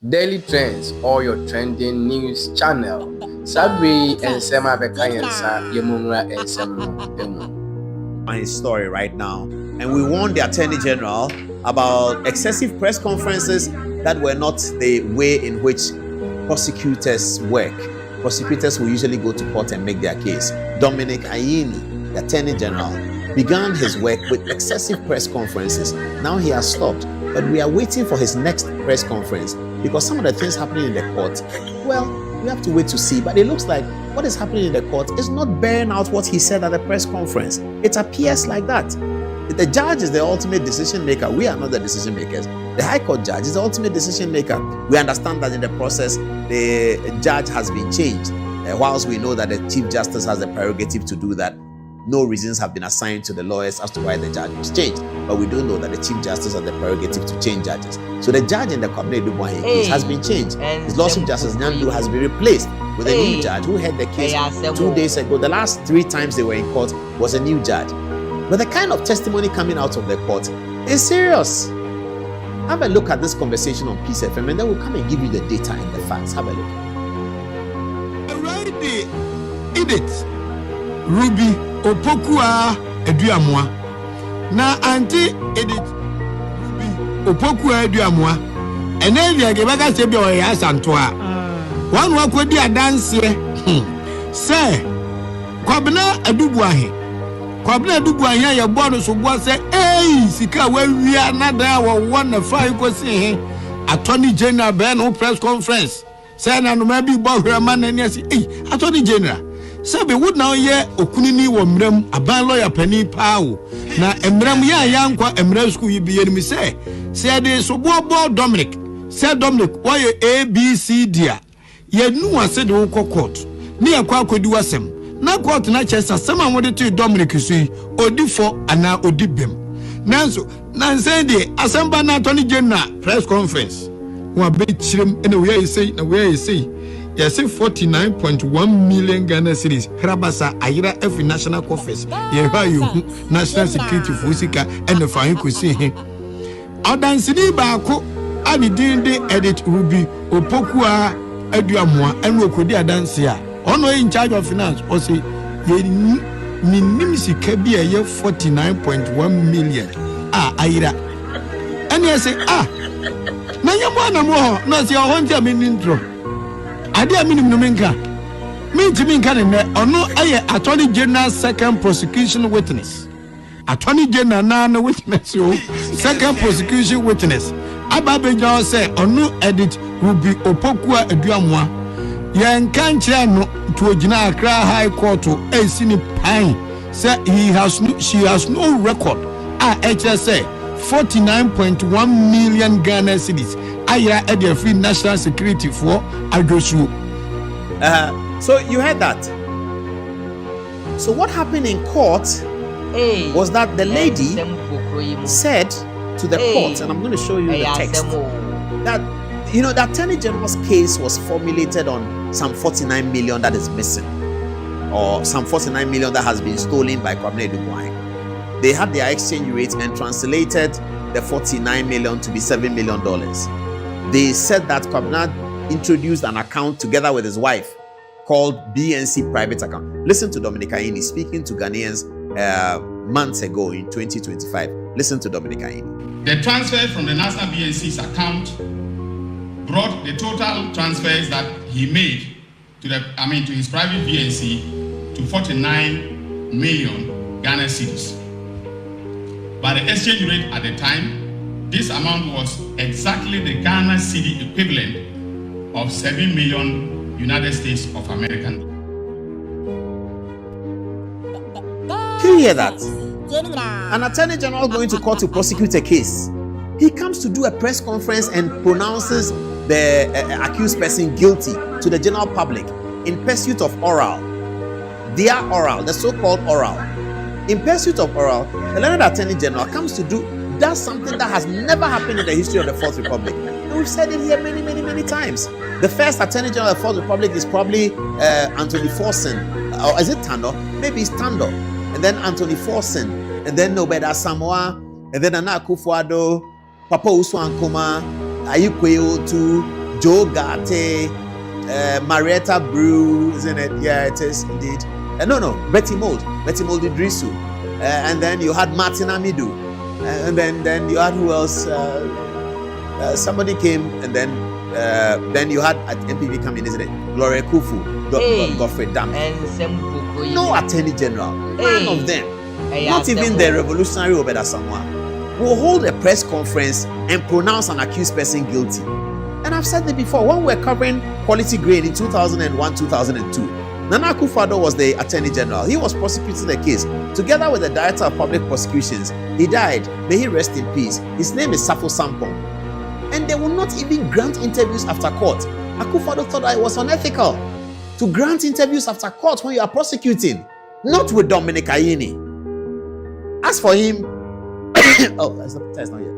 Daily Trends or your trending news channel. Sabri and Sema Bekayansa Yemumra and Sema. My story right now, and we warned the Attorney General about excessive press conferences that were not the way in which prosecutors work. Prosecutors will usually go to court and make their case. Dominic Ayine, the Attorney General, began his work with excessive press conferences. Now he has stopped, but we are waiting for his next press conference because some of the things happening in the court, well, we have to wait to see. But it looks like what is happening in the court is not bearing out what he said at the press conference. It appears like that. The judge is the ultimate decision maker. We are not the decision makers. The High Court judge is the ultimate decision maker. We understand that in the process, the judge has been changed. Whilst we know that the Chief Justice has the prerogative to do that, no reasons have been assigned to the lawyers as to why the judge was changed. But we do know that the Chief Justice has the prerogative to change judges. So the judge in the Kwabena Dubois case has been changed. His Lordship Justice Nyandu has been replaced with a new judge who heard the case 2 days ago. The last 3 times they were in court was a new judge. But the kind of testimony coming out of the court is serious. Have a look at this conversation on Peace FM, and then we'll come and give you the data and the facts. Have a look. Alrighty, Edith, Ruby, Opokua, Eduamwa. Na Auntie Edith, Ruby, Opokua, Eduamwa. And then you give us a bit of yes and toa. One walk with the dance here. Say, Kwabena Adubuahi. Kwabena Adubuahi, your bonus so was say, hey, Sika, when we are not there, one of 5 was saying, Attorney General Ben press conference. Say, no, maybe about her man and yes, hey, Attorney General. Say, we would now hear Okunini or Mrem, a ban lawyer penny pow. Now, Mrem ya young qua Mrem school you be enemy say. Say, there's so board Dominic. Say, Dominic, why you A, B, C, D? Ye knew I said, oh, court. Near Quack could do a sem. Now, quote, not just as someone wanted to Dominic, you see, or do for and now or dip him. Nanso, Nansende, Assembly Attorney General press conference. One bit him in a way you say, you say 49.1 million Ghana cedis. Hrabasa, Ayira F National Office. You National Security Fusika and the fine could see him. Odan Sidi Bako, Adi Dinde edit Ruby, Opokua, Eduamwa, and Rokodia Dancia. Ono in charge of finance, or say, Nimisi Kebi a year 49.1 million. Ayira. And you say, Nayamana more, not your hunter mean intro. I didn't mean to mean or no, Attorney General second prosecution witness. Attorney General Nana witness, second prosecution witness. Ababeja say, or no edit will be Opokua Eduamwa. Yan can't to a Jina Accra High Court to a Sini Pine. Say she has no record. HSA 49.1 million Ghana cedis. Ayira at the free national security for Adoshu. So you heard that. So what happened in court was that the lady said to the court, and I'm going to show you the text, that the Attorney General's case was formulated on some 49 million that is missing, or some 49 million that has been stolen by Kwabena Dubois. They had their exchange rate and translated the 49 million to be $7 million. They said that Kwabena introduced an account together with his wife called BNC Private Account. Listen to Dominic Ayine speaking to Ghanaians months ago in 2025. Listen to Dominic Ayine. The transfer from the National BNC's account brought the total transfers that he made to his private BNC to 49 million Ghana cedis. But the exchange rate at the time, this amount was exactly the Ghana cedi equivalent of 7 million United States of America. Can you hear that? An Attorney General going to court to prosecute a case. He comes to do a press conference and pronounces the accused person guilty to the general public in pursuit of oral. Their oral, the so-called oral. In pursuit of oral, the learned Attorney General comes to does something that has never happened in the history of the Fourth Republic. And we've said it here many times. The first Attorney General of the Fourth Republic is probably Anthony Forson. Or is it Tando? Maybe it's Tando. And then Anthony Forson. And then Nobeda Samoa. And then Nana Akufo-Addo, Papa Usu Ankoma, Ayikwe Otu, Joe Garte, Marietta Brew, isn't it? Yeah, it is indeed. No, Betty Mold Idrisu, and then you had Martin Amidu, and then you had who else? Somebody came, and then you had at MPV coming, isn't it? Gloria Kufu, Godfrey Dam, and no Attorney General, none of them, not even the revolutionary Obeda Samoa, will hold a press conference and pronounce an accused person guilty. And I've said it before, when we were covering quality grade in 2001-2002, Nana Akufo-Addo was the Attorney General. He was prosecuting the case together with the Director of Public Prosecutions. He died. May he rest in peace. His name is Safo Sampong. And they will not even grant interviews after court. Akufo-Addo thought that it was unethical to grant interviews after court when you are prosecuting, not with Dominic Ayine. As for him, oh, that's not yet.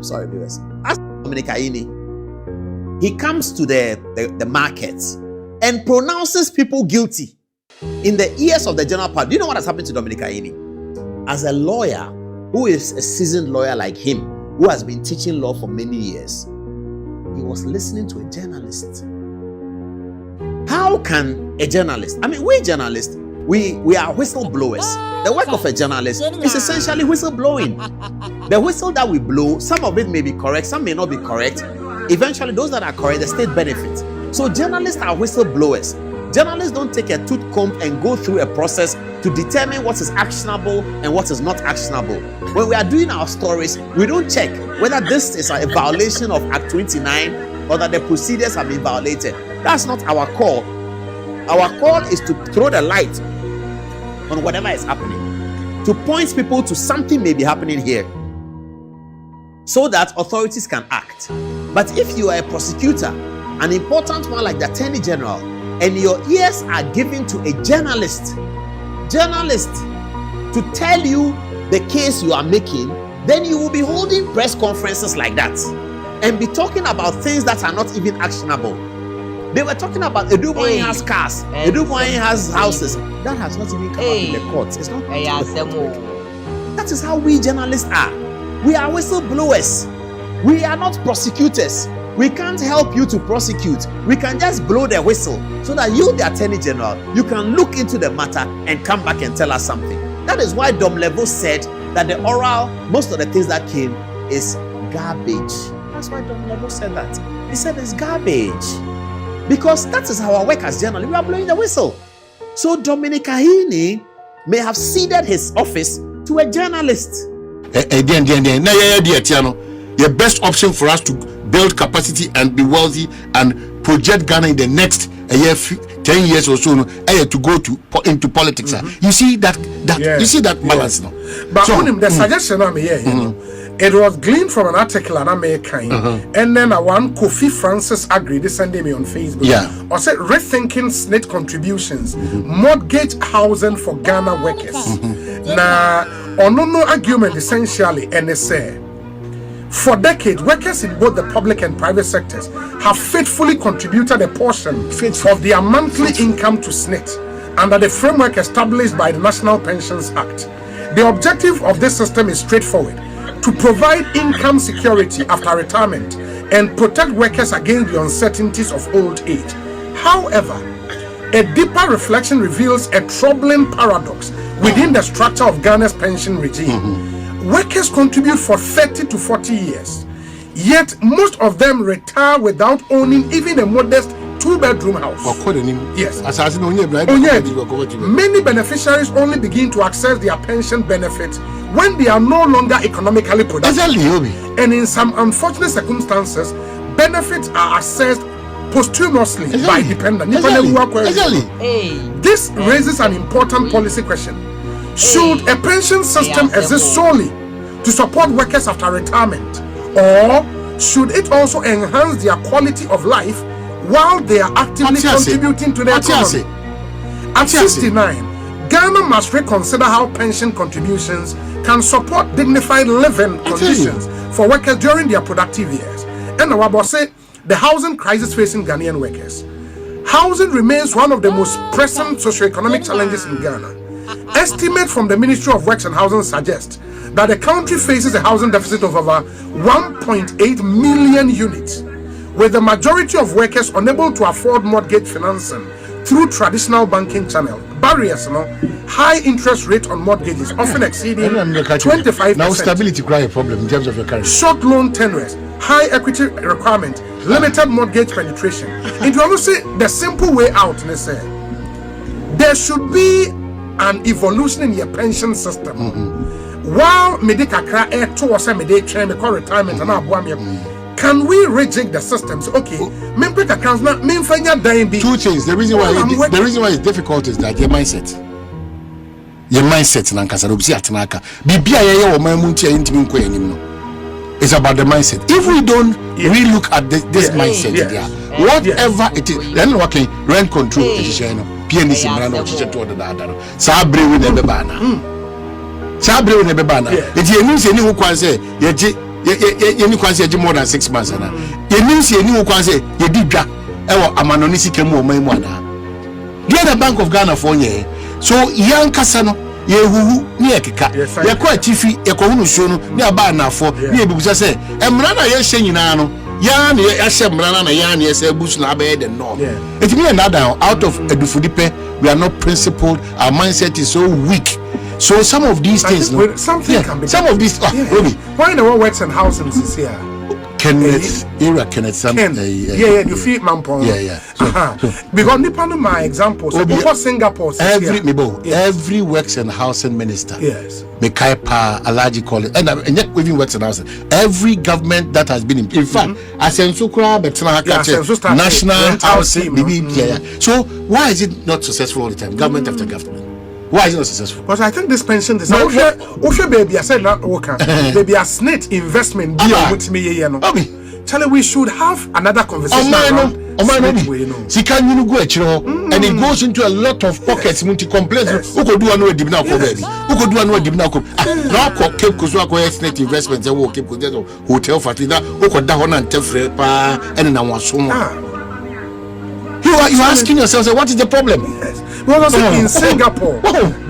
Sorry, viewers. As for Dominic Ayine, he comes to the markets and pronounces people guilty in the ears of the general public. Do you know what has happened to Dominic Ayine? As a lawyer who is a seasoned lawyer like him, who has been teaching law for many years, he was listening to a journalist. How can a journalist, we journalists, we are whistleblowers. The work of a journalist is essentially whistleblowing. The whistle that we blow, some of it may be correct, some may not be correct. Eventually, those that are correct, the state benefits. So journalists are whistleblowers. Journalists don't take a tooth comb and go through a process to determine what is actionable and what is not actionable. When we are doing our stories, we don't check whether this is a violation of Act 29 or that the procedures have been violated. That's not our call. Our call is to throw the light on whatever is happening, to point people to something may be happening here so that authorities can act. But if you are a prosecutor, an important one like the Attorney General, and your ears are given to a journalist to tell you the case you are making, then you will be holding press conferences like that and be talking about things that are not even actionable. They were talking about Eduboyin has cars, Eduboyin has houses. That has not even come up in the courts. It's not. That is how we journalists are. We are whistleblowers. We are not prosecutors. We can't help you to prosecute. We can just blow the whistle so that you, the Attorney General, you can look into the matter and come back and tell us something. That is why Dom Levo said that the oral, most of the things that came is garbage. That's why Dom Levo said that. He said it's garbage. Because that is our work as journalists. We are blowing the whistle. So Dominic Ayine may have ceded his office to a journalist. The best option for us to build capacity and be wealthy and project Ghana in the next 10 years or so, to go into politics. You see that you see that balance now. But so, the suggestion I'm here, it was gleaned from an article and I made and then one Kofi Francis agreed this sending me on Facebook. I said rethinking SNIT contributions, mortgage housing for Ghana workers. Now, no argument essentially, NSA. For decades, workers in both the public and private sectors have faithfully contributed a portion of their monthly income to SNIT under the framework established by the National Pensions Act. The objective of this system is straightforward: to provide income security after retirement and protect workers against the uncertainties of old age. However, a deeper reflection reveals a troubling paradox within the structure of Ghana's pension regime. Workers contribute for 30 to 40 years, yet most of them retire without owning even a modest 2-bedroom house. Yes. Many beneficiaries only begin to access their pension benefits when they are no longer economically productive. And in some unfortunate circumstances, benefits are assessed posthumously by dependents. This raises an important policy question. Should a pension system exist solely to support workers after retirement, or should it also enhance their quality of life while they are actively contributing to the economy? At 69, Ghana must reconsider how pension contributions can support dignified living conditions for workers during their productive years. And Awabo said, the housing crisis facing Ghanaian workers. Housing remains one of the most pressing socioeconomic challenges in Ghana. Estimates from the Ministry of Works and Housing suggest that the country faces a housing deficit of over 1.8 million units. with the majority of workers unable to afford mortgage financing through traditional banking channels. Barriers, high interest rate on mortgages, often exceeding 25%. Now stability cry a problem in terms of your currency. Short loan tenures, high equity requirement, limited mortgage penetration. It will say the simple way out, there should be an evolution in your pension system. While Medicare towards a medical retirement and can we reject the systems? Okay, two things. The reason why it's difficult is that your mindset. It's about the mindset. If we don't relook at this mindset, whatever it is, then working rent control, PNC, Sabre with the Bebana. Sabre with the Bebana. It's a news any who can say, you can say more than 6 months. You means you can say, you did that. Amanonisi came over my the other Bank of Ghana for ye. So, young Casano. Yehu ni ekika ye kwa chifi ye ko hunu show no ni aba na afo ni ebubusa se emra na ye hye nyina no ya na ye hye emra na ya na ye se bush na aba the norm it mean that out of edufudipe we are not principled, our mindset is so weak. So some of these things something can be some of these really why the one works and housing is here Kenneth you feel mampon because nipa my example so before Singapore every works and housing minister me kaipa allergic call it and yet even works and housing every government that has been in fact asenso kura betena national housing so why is it not successful all the time government after government? Why is it not successful? Because I think this pension is not baby. I said not working. Baby, a snake investment deal with me. Charlie, we should have another conversation. She can you go and it goes into a lot of pockets. Multi complaints. Who could do another dibna ko baby? Who could do another dibna ko? Now keep kuswa ko snake investments. They will keep hotel fatina. Who could da hona ntefre pa and na wasoma. You are asking yourself, what is the problem? Yes. Well, in Singapore,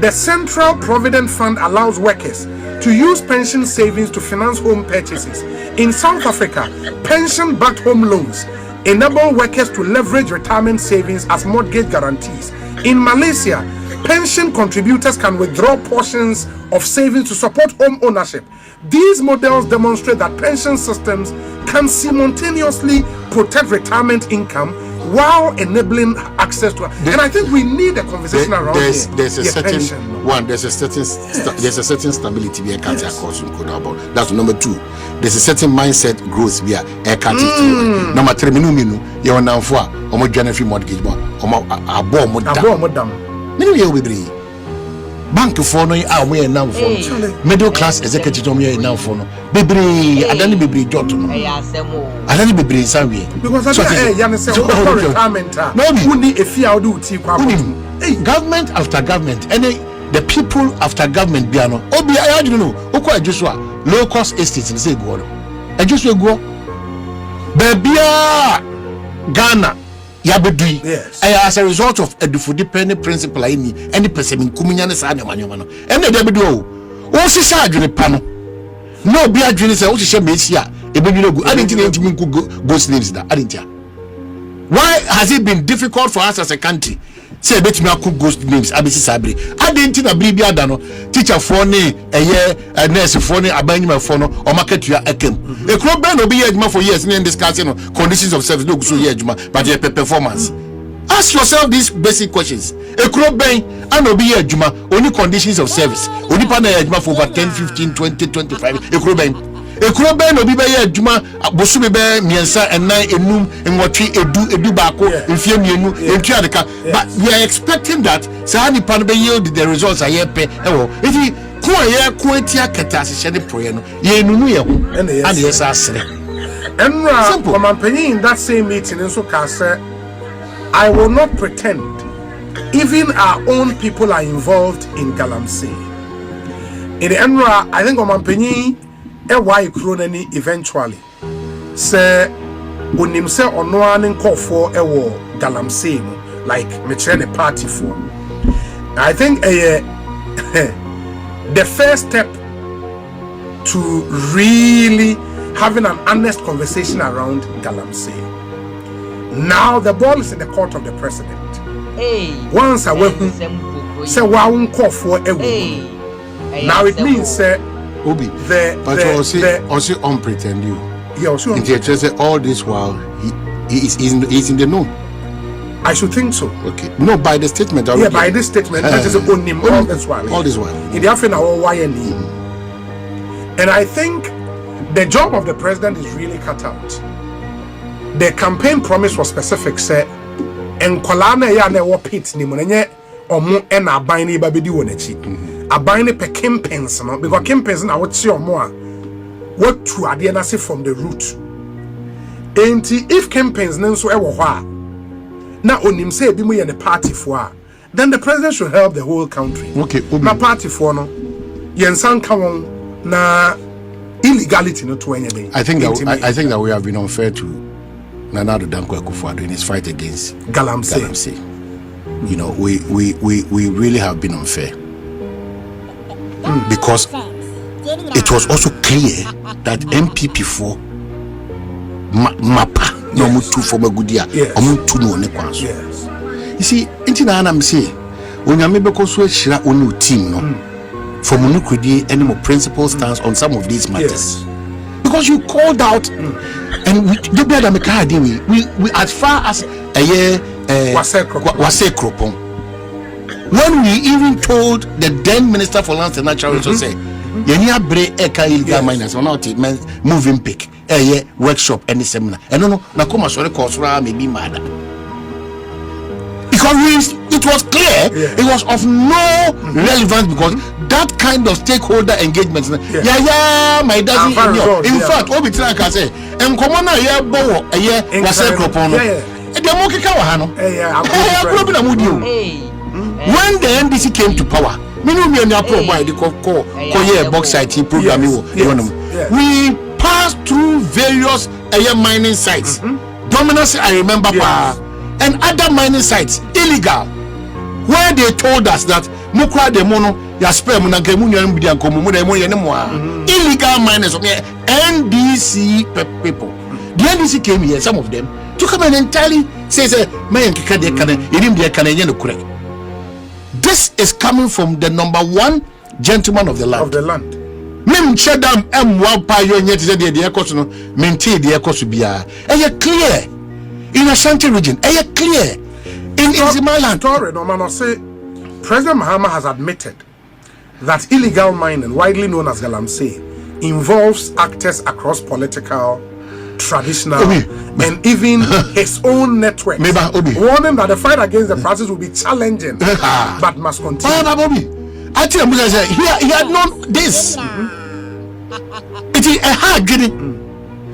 the Central Provident Fund allows workers to use pension savings to finance home purchases. In South Africa, pension-backed home loans enable workers to leverage retirement savings as mortgage guarantees. In Malaysia, pension contributors can withdraw portions of savings to support home ownership. These models demonstrate that pension systems can simultaneously protect retirement income while enabling access to and I think we need a conversation around there's a certain pension. There's a certain stability we can't about. That's number 2. There's a certain mindset growth we are number 3 minu you are now for omo January mortgage abo bank for no we now for middle class executive we now for no bebre adani bebre jot no adani bebre sanwe because government after government and the people after government biano obi I don't know okwa Joshua low cost estates say go no Joshua go bebia Ghana yabedui as a result of edufudipe principle any person in kumunya ne sa nyoma no and dey bedu o sisa adwene pa no no bi adwene say o hye mesia ebedwene gu adenti ntimi go slaves da adenti why has it been difficult for us as a country say betimi akụ ghost names abisi sabre adenti na biri bia da no teacher for ne nurse for ne abanyima for no o market ya akem ekro ben no be here for years in discussing no conditions of service no go so here but your performance. Ask yourself these basic questions. Ekro ben and no be here only conditions of service only pa na for over 10 15 20 25 ekro ben obi be ye adwuma bosu be miensa enan enum enwotwe edu baako mfie mienu entu adeka but we are expecting that sani pan be yield the results aye pe ewo if ko ye ko etia keta asehye de proye no ye nunu ye ho and yes asere enra komampanyin in that same meeting nso ka say I will not pretend even our own people are involved in Galamsey in the enra I think komampanyin why cronany eventually say onim say ono an nkofo ewo Galamsey no like me train a party for I think the first step to really having an honest conversation around Galamsey. Now the ball is in the court of the president. Once I went say one call for a now it means Obi, but also unpretend you. Yeah, also all this while he's in the know. I should think so. Okay. No, by the statement. Yeah, by this statement, that is on him all this while. All this while. In the afternoon, YNE. And I think the job of the president is really cut out. The campaign promise was specific. Say, and Kolana ya ne wo pit ni monenye omo e na aban ni ba bedi wonachi. Aban ni pe campaigns no because campaigns na what see omo a what to ade na say from the root. Enti if campaigns nso e wo ho a na onim say bi mu ye ne party for a then the president should help the whole country. Okay, na party for no yensan ka won na illegality no to anything. I think that we have been unfair to Nana Danko Akufo-Addo in his fight against Galamsey. You know, we really have been unfair because it was also clear that MPP4 Mapa no mutu for Magudia omuntu no ne kwanso. You see, intina na mse onyame beko so ahira onu team no for monukudi any more principal stance on some of these matters. Because you called out and we as far as a year Wase Kropon, when we even told the then Minister for Lands and Natural Resources, Yenia Bre Eka illegal miners on out moving pick a workshop any seminar and no Nakoma sorry Kosra may be mad because it was clear it was of no relevance because that kind of stakeholder engagement my daddy in fact Obitra can say and common a year bow a year was a cropono when the NDC came to power we passed through various mining sites Dominance I remember and other mining sites illegal where they told us that mukra de mono ya spare munankemunya mbidia nkomumu de moye nemwa illegal miners of NDC people. The NDC came here, some of them to come and entirely say man kikade kana irim de kana yenye kure. This is coming from the number one gentleman of the land. Mem chedam emwa pa yo nyeti de ekoso no maintain de ekoso bia. Clear in Ashanti region, clear in Zimaland. President Mahama has admitted that illegal mining, widely known as Galamsey, involves actors across political, traditional, and even his own network, warning that the fight against the practice will be challenging, but must continue. I tell him, he had known this. It is a hard getting.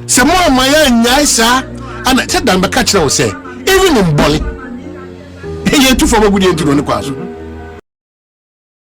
Some more my Nyaisa, and I said that my catcher will say, even in Bali, he had to follow good into the